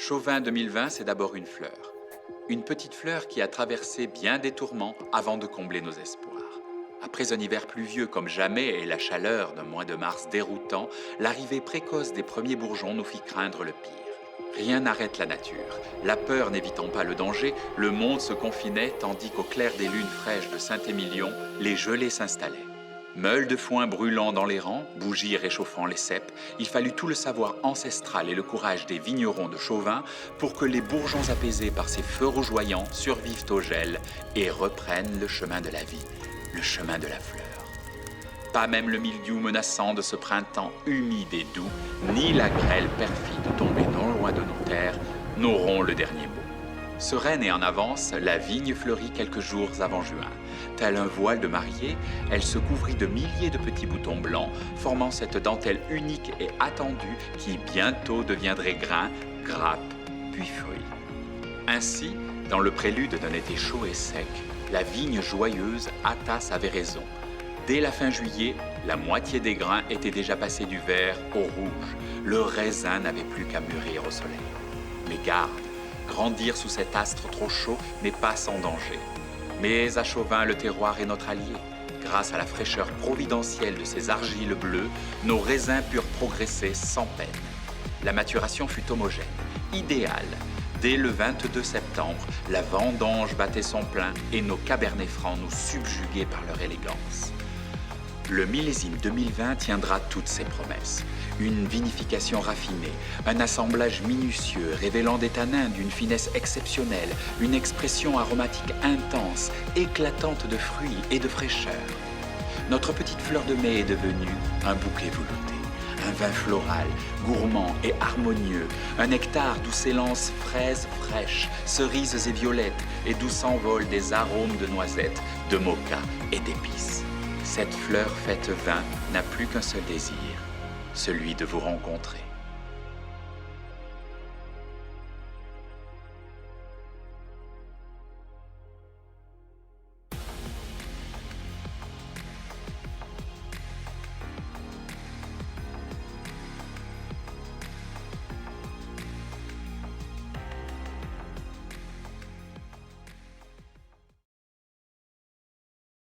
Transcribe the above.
Chauvin 2020, c'est d'abord une fleur. Une petite fleur qui a traversé bien des tourments avant de combler nos espoirs. Après un hiver pluvieux comme jamais et la chaleur d'un mois de mars déroutant, l'arrivée précoce des premiers bourgeons nous fit craindre le pire. Rien n'arrête la nature. La peur n'évitant pas le danger, le monde se confinait tandis qu'au clair des lunes fraîches de Saint-Émilion, les gelées s'installaient. Meules de foin brûlant dans les rangs, bougies réchauffant les ceps, il fallut tout le savoir ancestral et le courage des vignerons de Chauvin pour que les bourgeons apaisés par ces feux rougeoyants survivent au gel et reprennent le chemin de la vie, le chemin de la fleur. Pas même le mildiou menaçant de ce printemps humide et doux, ni la grêle perfide tombée non loin de nos terres, n'auront le dernier mot. Sereine et en avance, la vigne fleurit quelques jours avant juin. Tel un voile de mariée, elle se couvrit de milliers de petits boutons blancs, formant cette dentelle unique et attendue qui bientôt deviendrait grain, grappe, puis fruit. Ainsi, dans le prélude d'un été chaud et sec, la vigne joyeuse hâta sa véraison. Dès la fin juillet, la moitié des grains étaient déjà passés du vert au rouge. Le raisin n'avait plus qu'à mûrir au soleil. Mais garde, grandir sous cet astre trop chaud n'est pas sans danger. Mais à Chauvin, le terroir est notre allié. Grâce à la fraîcheur providentielle de ces argiles bleues, nos raisins purent progresser sans peine. La maturation fut homogène, idéale. Dès le 22 septembre, la vendange battait son plein et nos cabernets francs nous subjuguaient par leur élégance. Le millésime 2020 tiendra toutes ses promesses. Une vinification raffinée, un assemblage minutieux révélant des tanins d'une finesse exceptionnelle, une expression aromatique intense, éclatante de fruits et de fraîcheur. Notre petite fleur de mai est devenue un bouquet velouté, un vin floral, gourmand et harmonieux, un nectar d'où s'élancent fraises fraîches, cerises et violettes, et d'où s'envolent des arômes de noisettes, de moka et d'épices. Cette fleur faite vin n'a plus qu'un seul désir, celui de vous rencontrer.